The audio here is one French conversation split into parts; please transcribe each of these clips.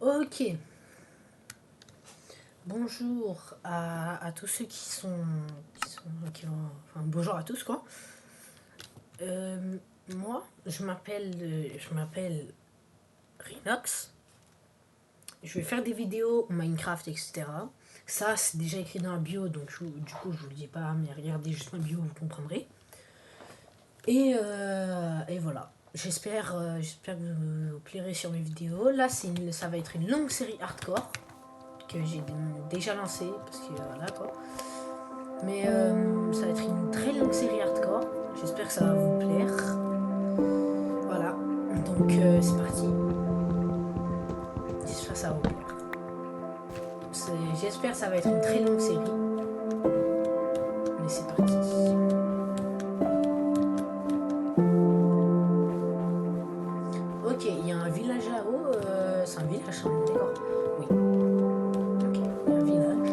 Ok. Bonjour à tous ceux enfin, bonjour à tous quoi. Moi, je m'appelle Rinox. Je vais faire des vidéos Minecraft, etc. Ça, c'est déjà écrit dans la bio, donc du coup, je vous le dis pas, mais regardez juste ma bio, vous comprendrez. Et voilà. J'espère que vous plairez sur mes vidéos. Là, ça va être une longue série hardcore que j'ai déjà lancée parce que voilà quoi. Mais ça va être une très longue série hardcore. J'espère que ça va vous plaire. Voilà. Donc c'est parti. J'espère que ça va vous plaire. J'espère que ça va être une très longue série. Mais c'est parti. Ok, il y a un village là-haut. C'est un village, hein, d'accord. Oui. Ok, il y a un village.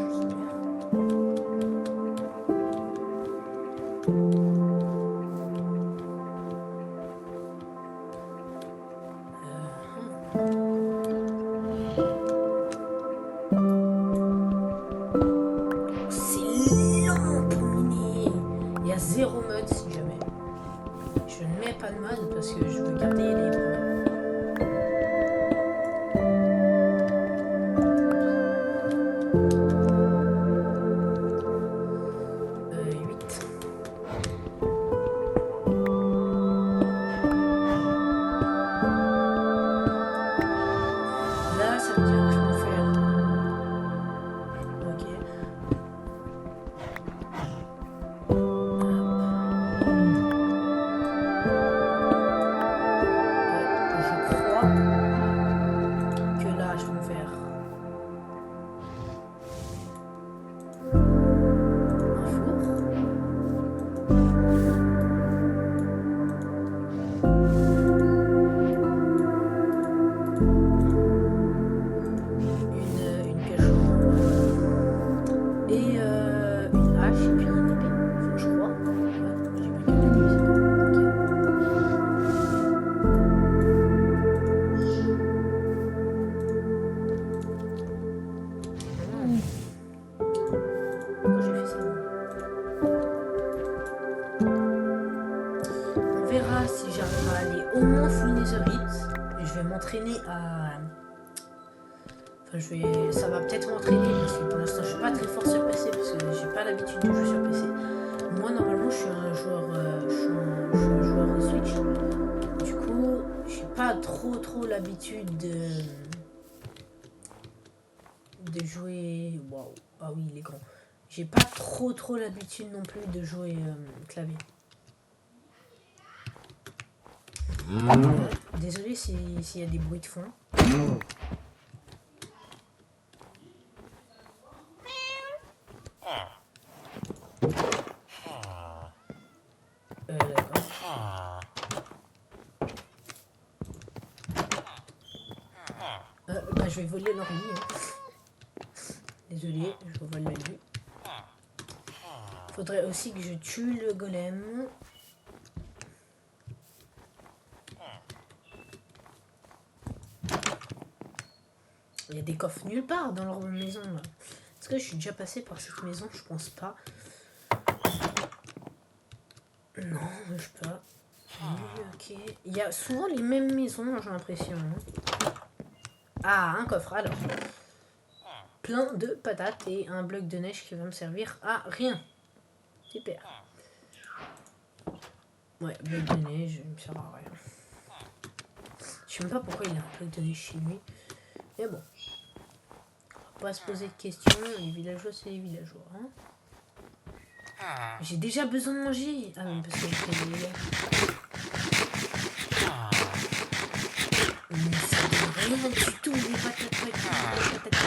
C'est long pour miner. Il y a zéro mode si jamais. Je ne mets pas de mode parce que je veux garder les premiers. Là, ça veut dire que je peux faire. Ok. Je crois que là, je peux faire un four. Une pioche et une hache et puis une épée. Enfin, je crois. Ouais, j'ai pas Pourquoi j'ai fait ça? On verra si j'arrive à aller au moins full netherite. Je vais m'entraîner à. Enfin, ça va peut-être m'entraîner parce que pour l'instant, je suis pas très fort sur PC parce que j'ai pas l'habitude de jouer sur PC. Moi, normalement, je suis un joueur de Switch. Du coup, j'ai pas trop l'habitude de jouer. Waouh! Ah oui, il est grand. J'ai pas trop l'habitude non plus de jouer clavier. Désolé s'il y a des bruits de fond. D'accord. Bah, je vais voler leur lit. Hein. Désolé, je vole le lit. Faudrait aussi que je tue le golem. Il y a des coffres nulle part dans leur maison là. Est-ce que je suis déjà passé par cette maison? Je pense pas. Non, je peux pas. Oui, ok. Il y a souvent les mêmes maisons, j'ai l'impression. Ah, un coffre alors. Plein de patates et un bloc de neige qui va me servir à rien. Super. Ouais, bloc de neige, il me sert à rien. Je sais même pas pourquoi il a un bloc de neige chez lui. Mais bon. On va pas se poser de questions. Les villageois, c'est les villageois. Hein. J'ai déjà besoin de manger. Ah oui, parce que j'ai fait des mais ça donne rien du tout, les patates. Les patates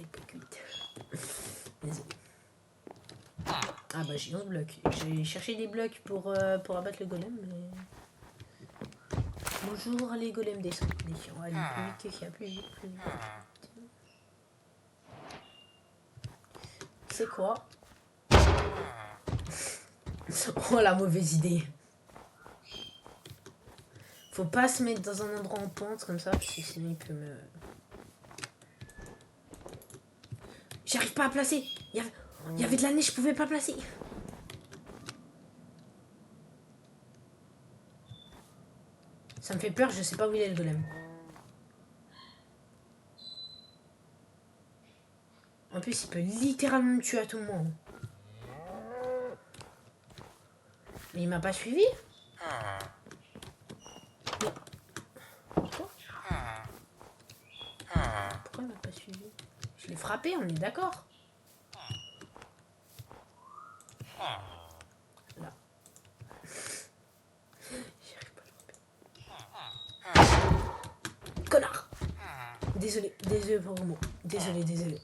pas cuites. Désolé. Ah bah j'ai 11 blocs. J'ai cherché des blocs pour abattre le golem, mais... Bonjour les golems descendent. On va aller plus vite plus vite. C'est quoi? Oh la mauvaise idée. Faut pas se mettre dans un endroit en pente comme ça, parce que sinon il peut me... J'arrive pas à placer. Il y avait de la neige, je pouvais pas placer. Ça me fait peur, je sais pas où il est le golem. En plus, il peut littéralement me tuer à tout moment. Mais il m'a pas suivi. Mais... Pourquoi il m'a pas suivi? Je l'ai frappé, on est d'accord. Là. J'arrive pas à le frapper. Connard. Désolé pour le mot. Désolé.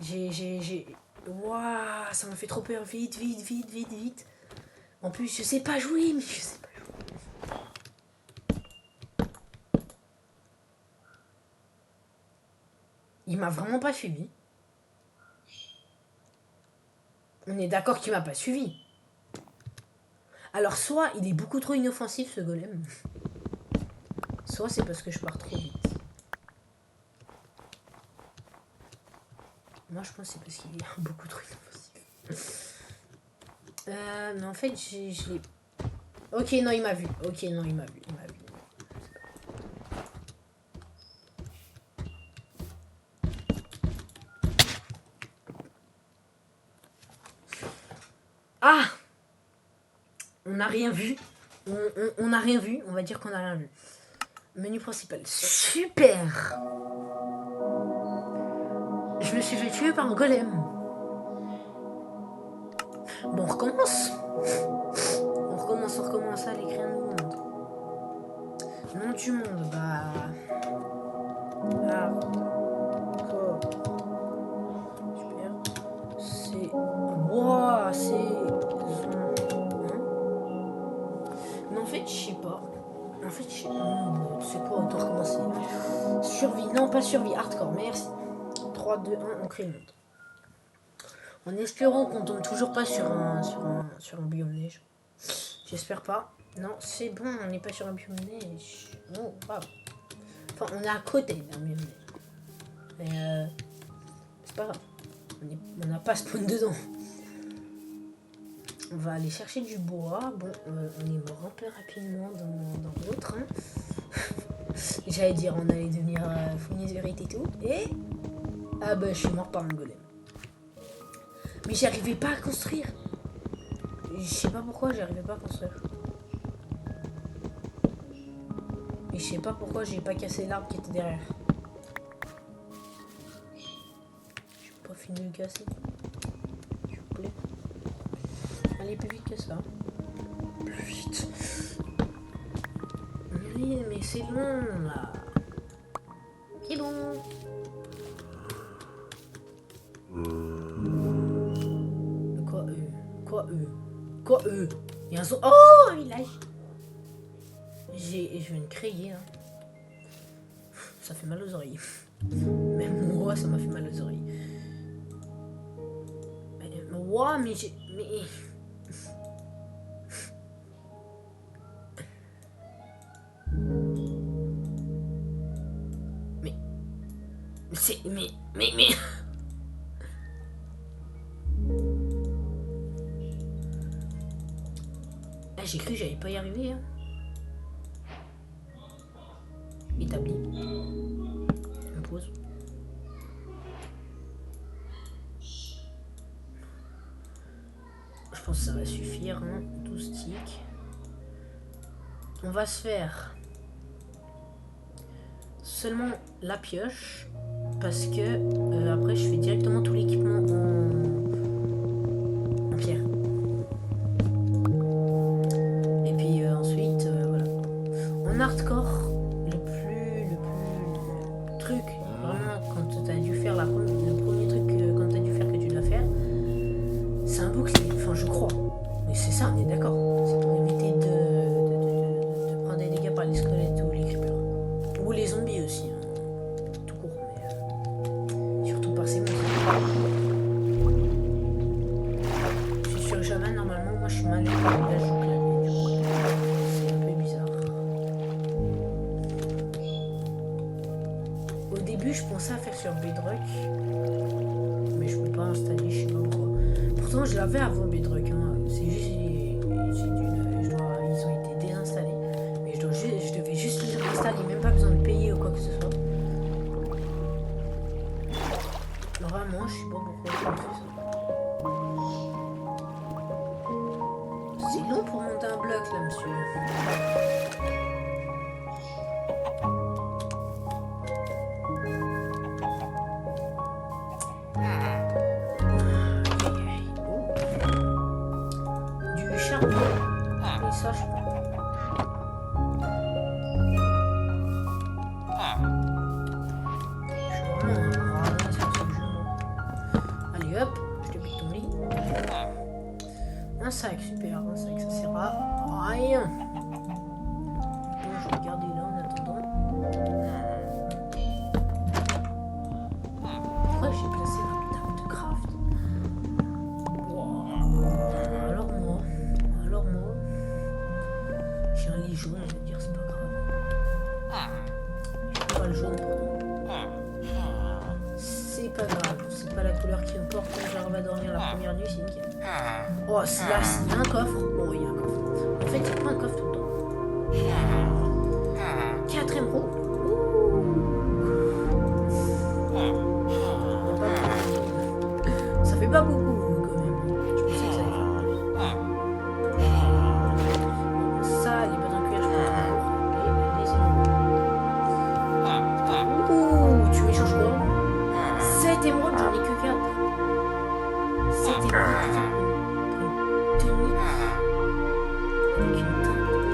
J'ai... Waouh, ça m'a fait trop peur. Vite. En plus, je sais pas jouer, mais je sais pas jouer. Il m'a vraiment pas suivi. On est d'accord qu'il m'a pas suivi. Alors, soit il est beaucoup trop inoffensif, ce golem. Soit c'est parce que je pars trop vite. Moi, je pense que c'est parce qu'il est beaucoup trop inoffensif. Mais en fait, je l'ai... Ok, non, il m'a vu. Ah! On n'a rien vu. On n'a rien vu. On va dire qu'on n'a rien vu. Menu principal. Super! Je me suis fait tuer par un golem. Bon, on recommence. On recommence à l'écrire un nouveau monde. Nom du monde, bah... Ah. Quoi? Super. C'est... Wouah, c'est... Mais en fait, je sais pas. C'est quoi? Autant recommencer. Survie. Non, pas survie. Hardcore. Merci. 3, 2, 1, on crée le monde. En espérant qu'on tombe toujours pas sur un biome neige. J'espère pas. Non, c'est bon, on n'est pas sur un biome neige. Oh, wow. Enfin, on est à côté d'un biome neige. Mais c'est pas grave. On n'a pas spawn dedans. On va aller chercher du bois. Bon, on est mort un peu rapidement dans l'autre. Hein. J'allais dire, on allait devenir fournissérite et tout. Et... Ah bah, je suis mort par un golem. Mais j'arrivais pas à construire. Je sais pas pourquoi j'arrivais pas à construire. Et je sais pas pourquoi j'ai pas cassé l'arbre qui était derrière. J'ai pas fini de le casser. S'il vous plaît. Allez plus vite que ça. Plus vite. Oui, mais c'est long là. C'est bon. Quoi Il y a un son. Oh, un village. Je viens de crier. Hein. Ça fait mal aux oreilles. Même moi, ça m'a fait mal aux oreilles. Wow, mais j'ai... Mais... Ah, j'ai cru que j'allais pas y arriver. Hein. Établi. On pose. Je pense que ça va suffire. Hein. 12 sticks. On va se faire seulement la pioche. Parce que après je fais directement tout l'équipement en pierre. Et puis ensuite voilà. En hardcore, le truc vraiment quand t'as dû faire le premier truc quand t'as dû faire que tu dois faire, c'est un bouclier. Enfin je crois. Mais c'est ça, on est d'accord. C'est pour éviter de prendre des dégâts par les squelettes ou les creepers. Ou les zombies aussi. Hein. Je suis sur Java, normalement, moi je suis mal là, je joue clavier, du coup, c'est un peu bizarre. début, je pensais à faire sur Bedrock, mais je peux pas installer, je sais pas pourquoi. Pourtant, je l'avais avant Bedrock, hein. C'est juste, ils ont été désinstallés. Mais je devais juste les réinstaller, même pas besoin de payer ou quoi que ce soit. Vraiment, je sais pas pourquoi je fais ça. C'est long pour monter un bloc là, monsieur. Du charbon. Et ça, je prends. Je suis vraiment un radin sur ce jeu, moi. Allez hop, je te pique ton lit. Un sac, super, un sac, ça sert à rien. Bon, je vais garder là en attendant. Pourquoi j'ai placé ma table de craft? Wow. Alors moi, j'ai un lit jaune, je vais dire, c'est pas grave. J'ai pas le jaune pourtant. C'est pas grave, c'est pas la couleur qui importe quand j'arrive à dormir la première nuit, c'est nickel. Oh, là, s'il y a un coffre. Oh, il y a un coffre. En fait, il n'y a pas un coffre tout le temps. 4 émeraudes. Ça fait pas beaucoup, quand même. Je pensais que ça allait faire plus. Ça, les bottes en cuir, je peux les émeraudes. Ouh, tu m'échanges quoi? 7 émeraudes, j'en ai que 4. 7 émeraudes, pour une tenue. Avec une teinte pourrie.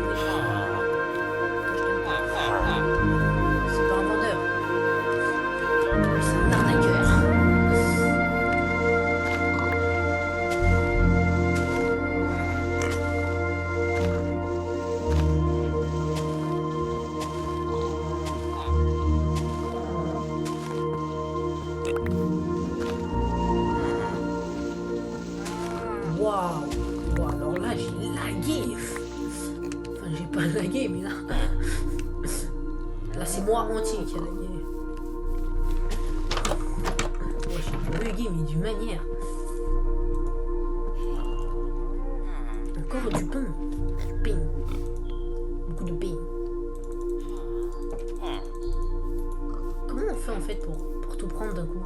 C'est pas un vendeur. C'est un arnaqueur. Waouh! Wow, alors là, j'ai lagué. Enfin, j'ai pas lagué, mais là. Là, c'est moi entier qui a lagué. Ouais, j'ai bugué, mais d'une manière. Encore du pain. Du pain. Beaucoup de pain. Comment on fait en fait pour tout prendre d'un coup?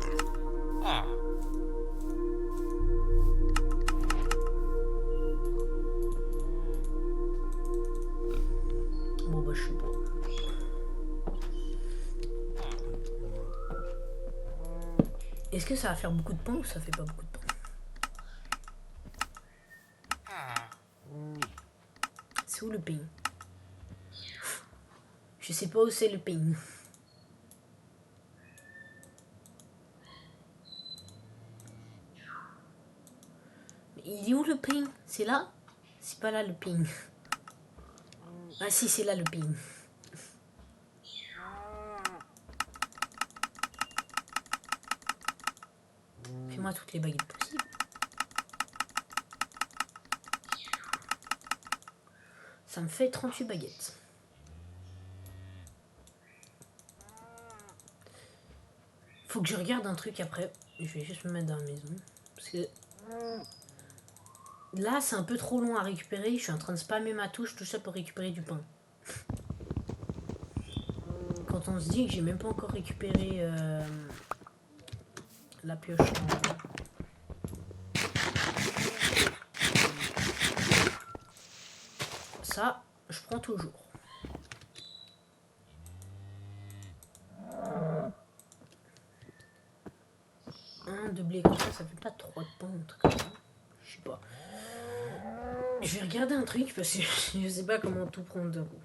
Bon bah je sais pas. Est-ce que ça va faire beaucoup de pain ou ça fait pas beaucoup de pain? C'est où le pain? Je sais pas où c'est le pain. Mais il est où le pain? C'est là? C'est pas là le pain. Ah si, c'est là le pain. Fais-moi toutes les baguettes possibles. Ça me fait 38 baguettes. Faut que je regarde un truc après. Je vais juste me mettre dans la maison. Parce que là, c'est un peu trop long à récupérer. Je suis en train de spammer ma touche, tout ça pour récupérer du pain. Quand on se dit que j'ai même pas encore récupéré la pioche. Ça, je prends toujours. Un de blé comme ça fait pas 3 de pain, un truc comme ça. Je sais pas. Je vais regarder un truc parce que je sais pas comment tout prendre d'un coup.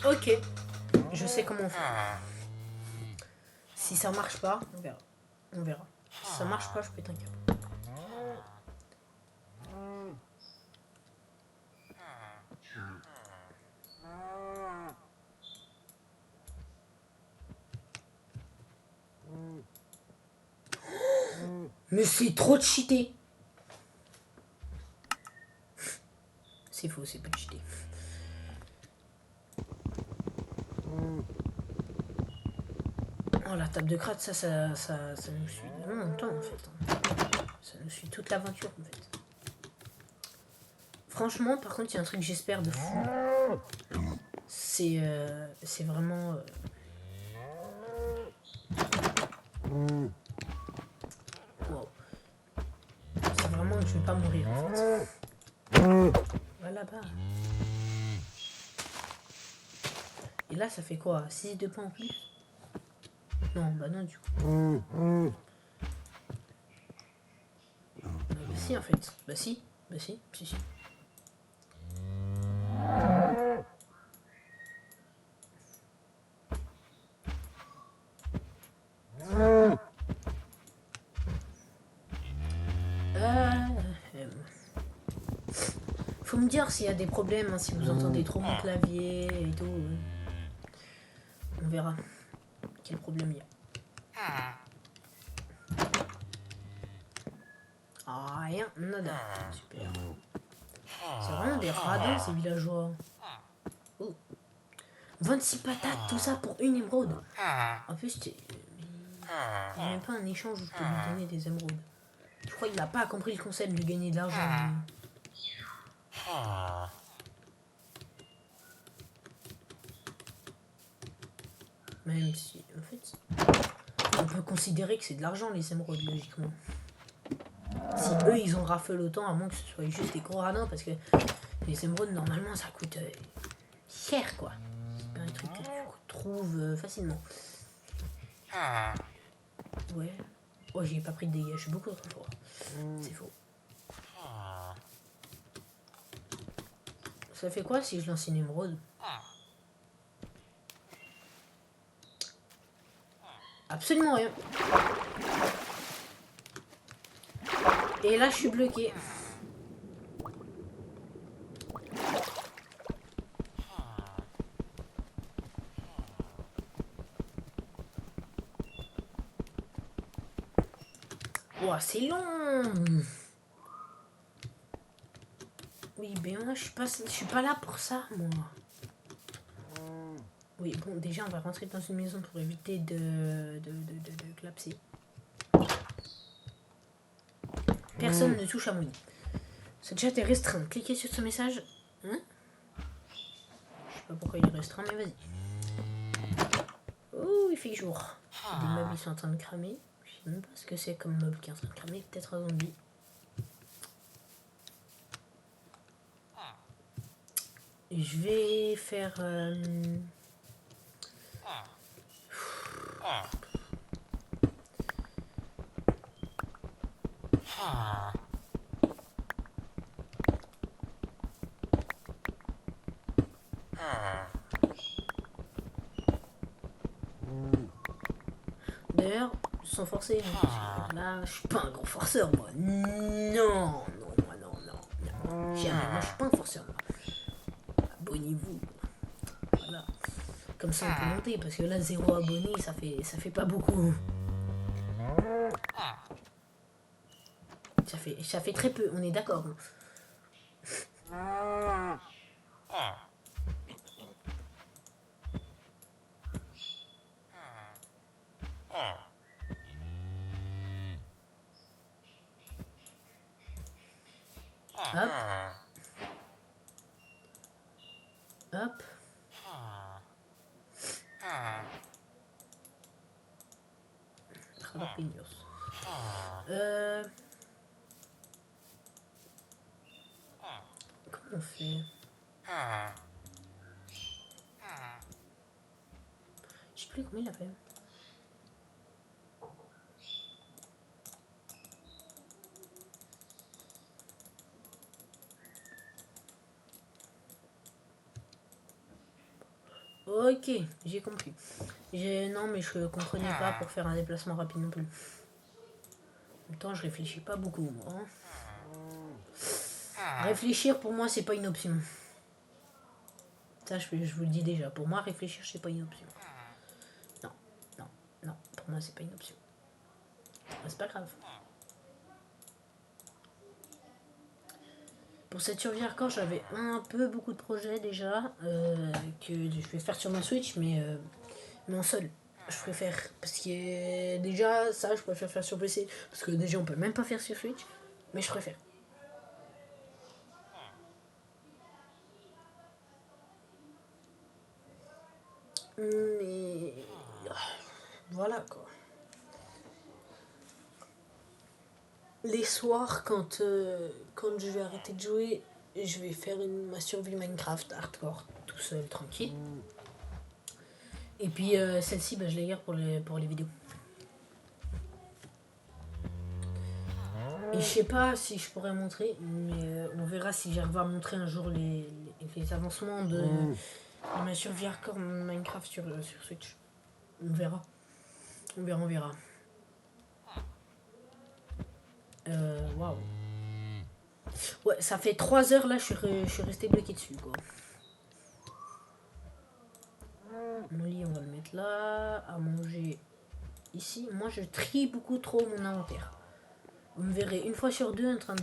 Ok, je sais comment faire. Si ça marche pas, on verra. On verra. Si ça marche pas, je pète un câble. Mais c'est trop cheaté. C'est faux, c'est pas cheaté. Oh, la table de crâne, ça nous suit longtemps en fait. Ça nous suit toute l'aventure en fait. Franchement, par contre, il y a un truc que j'espère de fou. C'est vraiment... Wow. C'est vraiment que je vais pas mourir en fait. Voilà bas. Et là, ça fait quoi? 6 de points en plus? Non, bah non du coup. Bah si en fait. Bah si. Bah si. Si. Faut me dire s'il y a des problèmes, hein, si vous entendez trop mon clavier et tout. On verra quel problème il y a. Ah, rien, nada. Super. C'est vraiment des radins ces villageois. Oh. 26 patates, tout ça pour une émeraude. En plus, il n'y a même pas un échange où je peux lui donner des émeraudes. Je crois qu'il n'a pas compris le concept de gagner de l'argent. Même si, en fait, on peut considérer que c'est de l'argent les émeraudes, logiquement. Si eux, ils en raffolent autant, à moins que ce soit juste des gros radins, parce que les émeraudes, normalement, ça coûte cher, quoi. C'est pas un truc que tu trouves facilement. Ouais. Oh, j'ai pas pris de dégâts, je suis beaucoup trop fort. C'est faux. Ça fait quoi si je lance une émeraude? Absolument rien. Et là, je suis bloqué. Ouah, c'est long. Oui, ben moi, je suis pas là pour ça, moi. Oui, bon, déjà, on va rentrer dans une maison pour éviter de clapser. Personne ne touche à mon lit. Ce chat est restreint. Cliquez sur ce message. Hein? Je sais pas pourquoi il est restreint, mais vas-y. Oh, il fait jour. Des meubles, ils sont en train de cramer. Je sais même pas ce que c'est comme meuble qui est en train de cramer. Peut-être un zombie. Je vais faire... D'ailleurs, sans forcer. Hein, là, je suis pas un gros forceur, moi. Non, moi, non. Jamais. Moi, je suis pas un forceur, moi. Abonnez-vous. Voilà. Comme ça, on peut monter, parce que là, 0 abonné, ça fait pas beaucoup. Ça fait très peu, on est d'accord. Hop. Hop. Jalapenos. Comment on fait? Je sais plus comment il a fait. Ok, j'ai compris. Non, mais je comprenais pas pour faire un déplacement rapide non plus. En même temps, je réfléchis pas beaucoup, moi. Hein. Réfléchir, pour moi, c'est pas une option. Ça, je vous le dis déjà. Pour moi, réfléchir, c'est pas une option. Non, non, non. Pour moi, c'est pas une option. C'est pas grave. Pour cette survie hardcore, j'avais un peu beaucoup de projets déjà que je vais faire sur ma Switch, mais en seul. Je préfère parce que déjà ça, je préfère faire sur PC parce que déjà on peut même pas faire sur Switch, mais je préfère. Mais voilà quoi. Les soirs, quand je vais arrêter de jouer, je vais faire ma survie Minecraft hardcore, tout seul, tranquille. Et puis celle-ci, je la garde pour les vidéos. Et je sais pas si je pourrais montrer, mais on verra si j'arrive à montrer un jour les avancements de ma survie hardcore Minecraft sur Switch. On verra. On verra. Waouh. Ouais, ça fait 3 heures là, je suis resté bloqué dessus quoi. Mon lit, on va le mettre là. À manger ici. Moi, je trie beaucoup trop mon inventaire. Vous me verrez une fois sur deux en train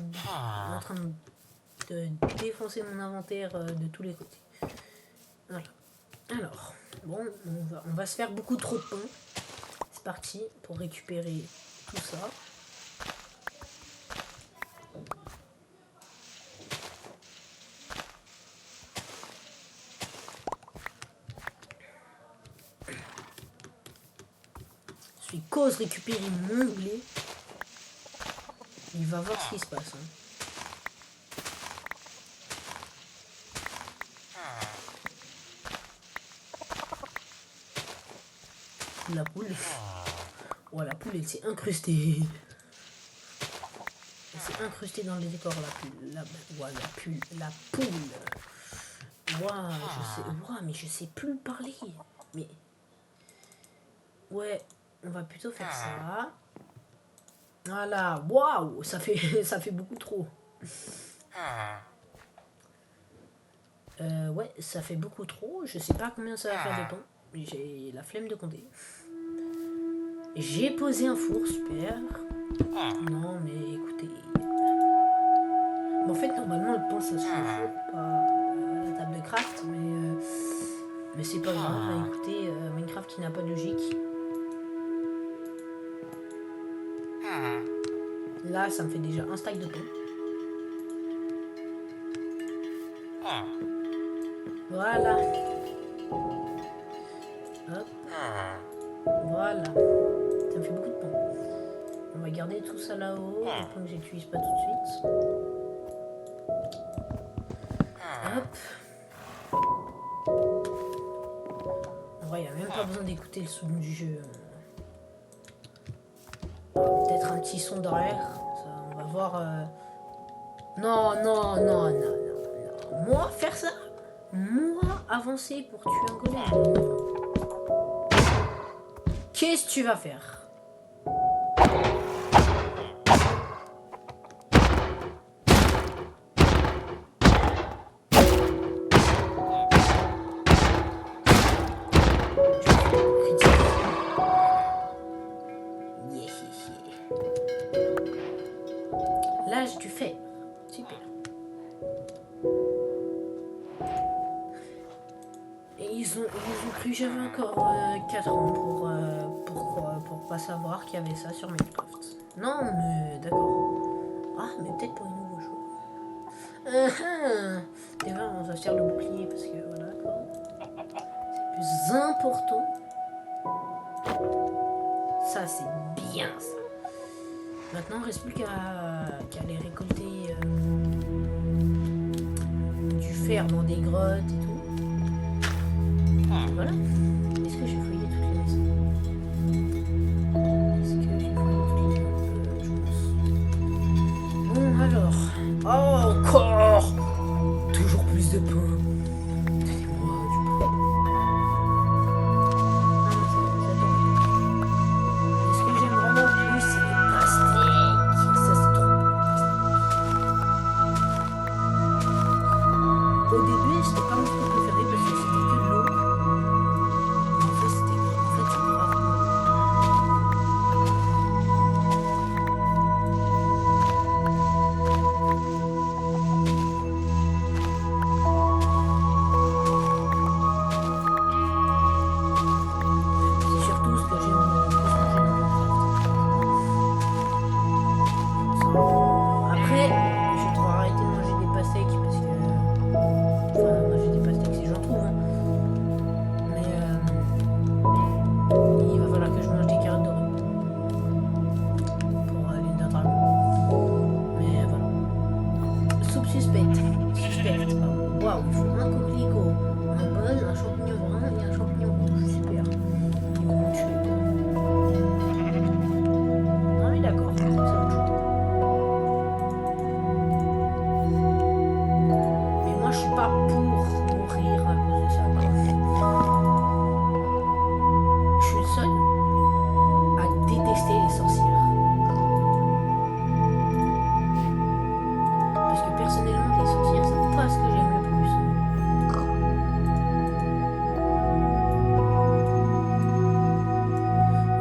de défoncer mon inventaire de tous les côtés. Voilà. Alors, bon, on va se faire beaucoup trop de pain. C'est parti pour récupérer tout ça. Je suis cause récupérer mon blé. Il va voir ce qui se passe. Hein. La poule. Oh, la poule, elle s'est incrustée. Elle s'est incrustée dans le décor, la poule. La poule. Mais je sais plus parler. Mais. Ouais, on va plutôt faire ça. Voilà, waouh, ça fait beaucoup trop. Ouais, ça fait beaucoup trop. Je sais pas combien ça va faire de pain. J'ai la flemme de compter. J'ai posé un four, super. Non, mais écoutez. Bon, en fait, normalement, le pain, ça se fait au four, pas à la table de craft, mais c'est pas grave. Écoutez, Minecraft qui n'a pas de logique. Là, ça me fait déjà un stack de pain. Voilà. Hop. Voilà. Ça me fait beaucoup de pain. On va garder tout ça là-haut, le pain que j'utilise pas tout de suite. Hop. En vrai, il n'y a même pas besoin d'écouter le son du jeu. Peut-être un petit son derrière. Ça, on va voir. Non. Moi, faire ça? Moi, avancer pour tuer un golem? Qu'est-ce que tu vas faire? Là, tu fais. Super. Et ils ont cru que j'avais encore 4 ans pour pas savoir qu'il y avait ça sur Minecraft. Non, mais d'accord. Ah, mais peut-être pour une nouvelle chose. Et là, on va faire le bouclier parce que voilà quoi. C'est plus important. Ça, c'est bien ça. Maintenant, il ne reste plus qu'à aller récolter du fer dans des grottes et tout. Voilà. Est-ce que j'ai fouillé toutes les maisons? Est-ce que j'ai fouillé toutes les maisons? Je pense. Bon, alors. Oh, encore! Toujours plus de pain. Donnez-moi du pain.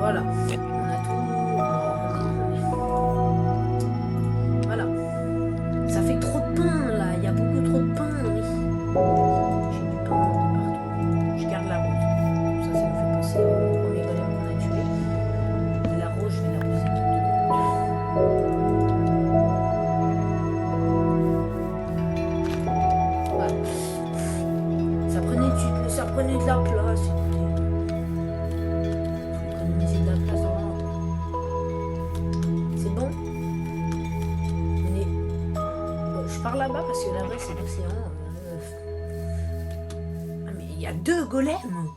Voilà. On a tout. Voilà. Ça fait trop de pain là. Il y a beaucoup trop de pain. J'ai du pain de partout. Je garde la rose. Ça me fait penser au premier golem qu'on a tué. La rose, je vais la poser toute. Voilà. Ça prenait de la place. Faut économiser de la place dans l'ordre. C'est bon. Bon, je pars là-bas parce que là-bas c'est l'océan. Ah mais il y a 2 golems.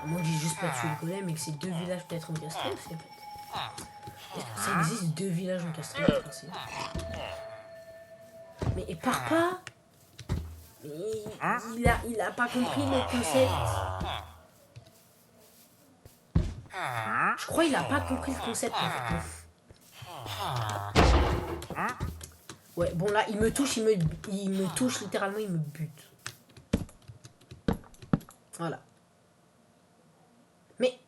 À moins que j'ai juste pas tué le golem et que c'est 2 villages peut-être encastrés aussi peut-être. Ça existe 2 villages encastrés, je pense. Mais il part pas. Mais il a pas compris le concept. Je crois qu'il a pas compris le concept en fait. Ouais, bon là, il me touche littéralement, il me bute. Voilà. Mais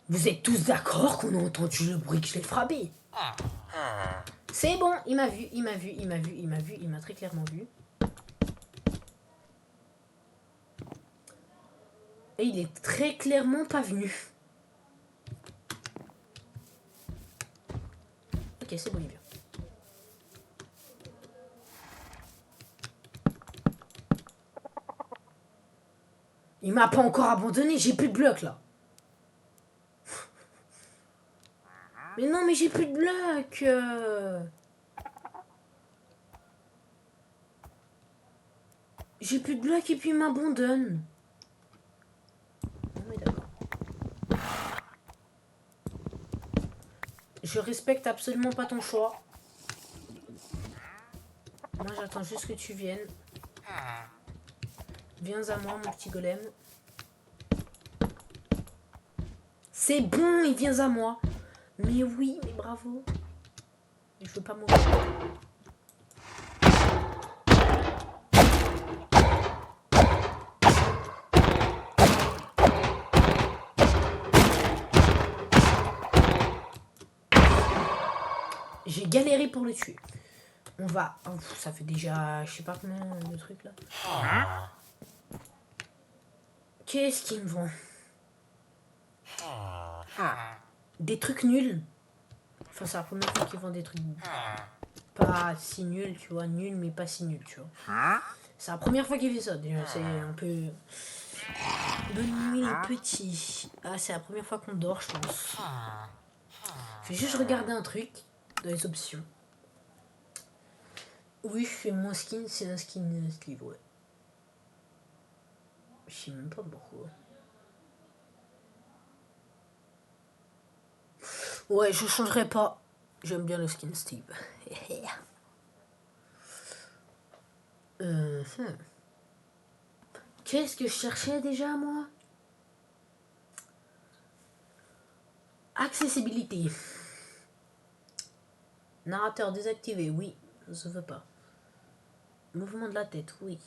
vous êtes tous d'accord qu'on a entendu le bruit que je l'ai frappé? C'est bon, il m'a vu, il m'a très clairement vu. Et il est très clairement pas venu. Ok, c'est bon, il vient. Il m'a pas encore abandonné, j'ai plus de blocs là. Mais non, mais j'ai plus de blocs. J'ai plus de blocs et puis il m'abandonne. Non mais d'accord. Je respecte absolument pas ton choix. Moi j'attends juste que tu viennes. Viens à moi mon petit golem. C'est bon, il vient à moi. Mais oui, mais bravo. Je veux pas mourir. J'ai galéré pour le tuer. On va... Oh, ça fait déjà... Je sais pas combien de trucs là. Qu'est-ce qu'il me vend? Des trucs nuls. Enfin, c'est la première fois qu'il vend des trucs pas si nuls, tu vois. Nuls, mais pas si nuls, tu vois. C'est la première fois qu'il fait ça, déjà. C'est un peu... Bonne nuit, les petits. Ah, c'est la première fois qu'on dort, je pense. Je vais juste regarder un truc dans les options. Oui, je fais mon skin, c'est un skin sleeve, ouais. Je sais même pas pourquoi. Ouais, je changerai pas. J'aime bien le skin Steve. Qu'est-ce que je cherchais déjà, moi? Accessibilité. Narrateur désactivé, oui. Ça se veut pas. Mouvement de la tête, oui.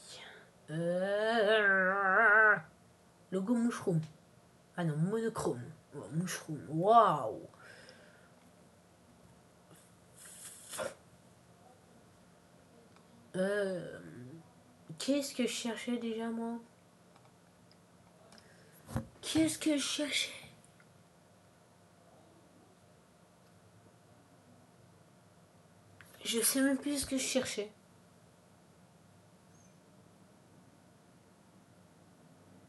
Logo mushroom. Ah non, monochrome. Oh, mushroom, waouh. Qu'est-ce que je cherchais déjà, moi? Qu'est-ce que je cherchais? Je sais même plus ce que je cherchais.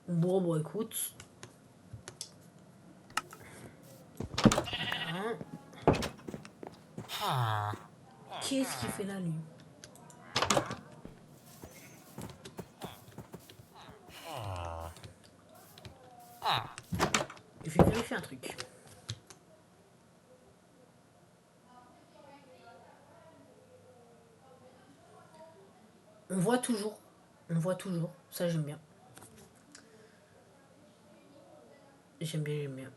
Bon, bon, écoute. Hein? Qu'est-ce qu'il fait là, lui? Je vais vérifier un truc. On voit toujours. On voit toujours. Ça, j'aime bien. J'aime bien, j'aime bien.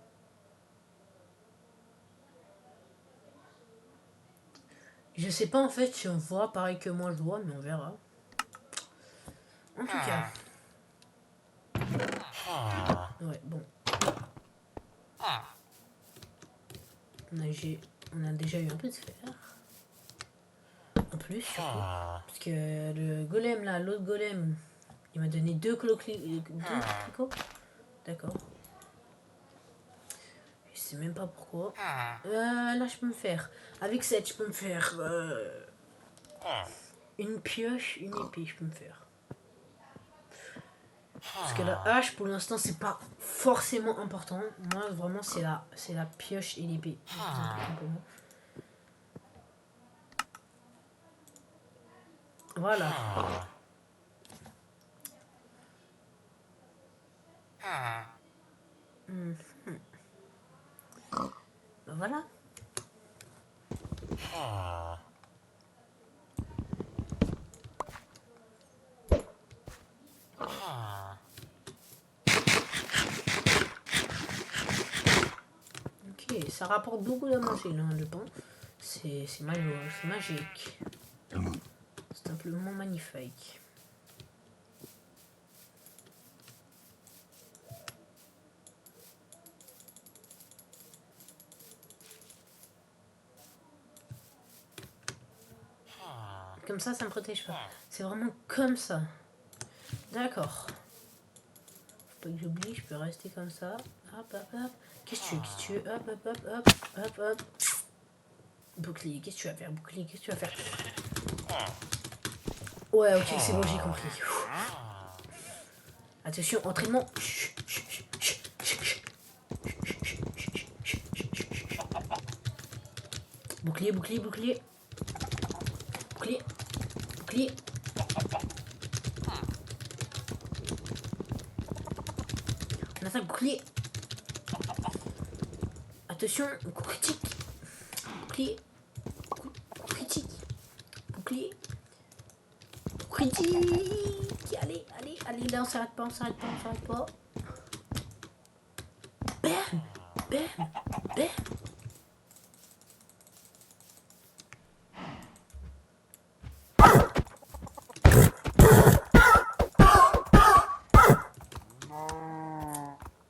Je sais pas en fait si on voit pareil que moi je vois, mais on verra. En tout cas. Ouais, bon. On a déjà eu un peu de fer. En plus, surtout. Parce que le golem, là, l'autre golem, il m'a donné deux tricots. D'accord. Je sais même pas pourquoi. Là, je peux me faire. Avec 7, je peux me faire une pioche, une épée, je peux me faire. Parce que la hache, pour l'instant, c'est pas forcément important. Moi, vraiment, c'est la pioche et l'épée. C'est plus important pour moi. Voilà. Ben voilà. Ok, ça rapporte beaucoup de manger, là, le pain. C'est magique. C'est simplement magnifique. Comme ça me protège pas. C'est vraiment comme ça. D'accord. Faut pas que j'oublie, je peux rester comme ça. Hop, hop, hop. Qu'est-ce que tu veux? Hop, hop, hop, hop, hop, hop. Bouclier, qu'est-ce que tu vas faire? Bouclier, qu'est-ce que tu vas faire? Ouais, ok, c'est bon, j'ai compris. Attention, entraînement. Bouclier, bouclier, bouclier. Bouclier. Bouclier. On attaque bouclier. Attention, coup critique. Bouclier. Coup critique. Bouclier. Coup critique. Allez, allez, allez, là on s'arrête pas, on s'arrête pas, on s'arrête pas. Bam, bam, bam.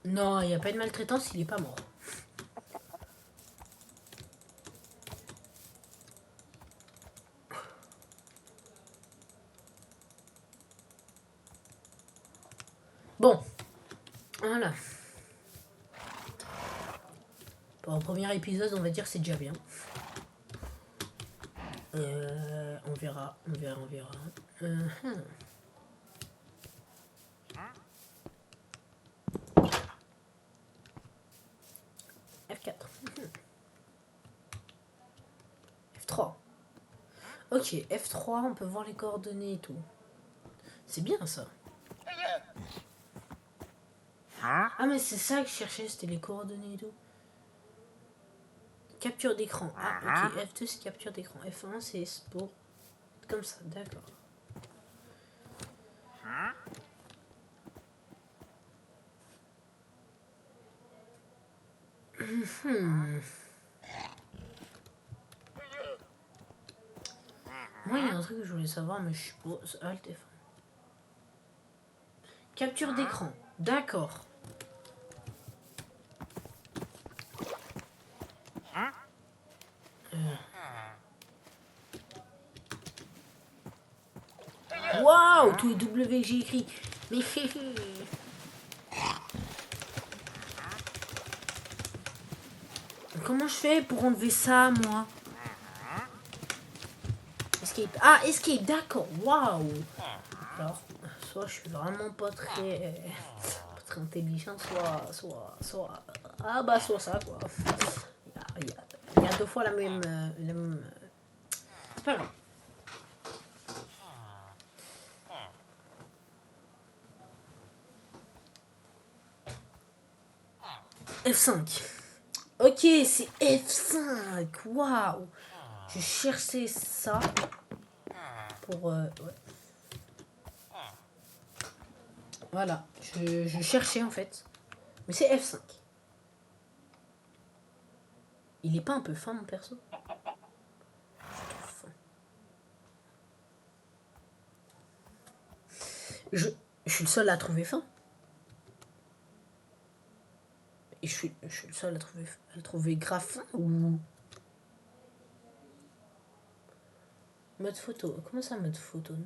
Non, il n'y a pas de maltraitance, il est pas mort. Bon, voilà. Pour un premier épisode, on va dire c'est déjà bien. On verra, on verra, on verra. F4. F3. Ok, F3, on peut voir les coordonnées et tout. C'est bien ça. Ah mais c'est ça que je cherchais, c'était les coordonnées et tout. Capture d'écran. Ah ok, F2 c'est capture d'écran. F1 c'est pour... Comme ça, d'accord. Moi il y a un truc que je voulais savoir mais je suppose... Alt F1. Capture d'écran, d'accord. Waouh, tout est W que j'ai écrit. Mais comment je fais pour enlever ça, moi? Escape. Ah, escape, d'accord. Waouh. Alors, soit je suis vraiment pas très intelligent, soit... Ah bah, soit ça, quoi. Il y a deux fois la même... C'est pas grave. F5. Ok, c'est F5. Waouh. Je cherchais ça pour... ouais. Voilà, je cherchais en fait. Mais c'est F5. Il est pas un peu fin mon perso? Je suis le seul à trouver fin. Et je suis le seul à trouver grave ou... Mode photo. Comment ça, mode photo? Non.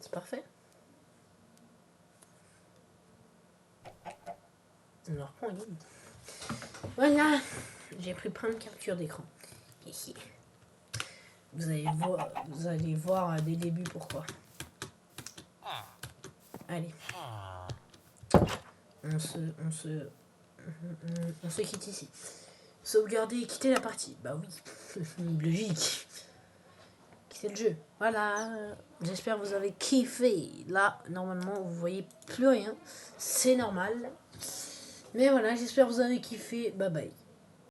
C'est parfait. Alors, prends une. Voilà. J'ai pris plein de captures d'écran. Vous allez voir dès le début pourquoi. Allez. On se quitte ici. Sauvegarder et quitter la partie. Bah oui. Logique. Quitter le jeu. Voilà. J'espère que vous avez kiffé. Là, normalement, vous voyez plus rien. C'est normal. Mais voilà, j'espère que vous avez kiffé. Bye bye.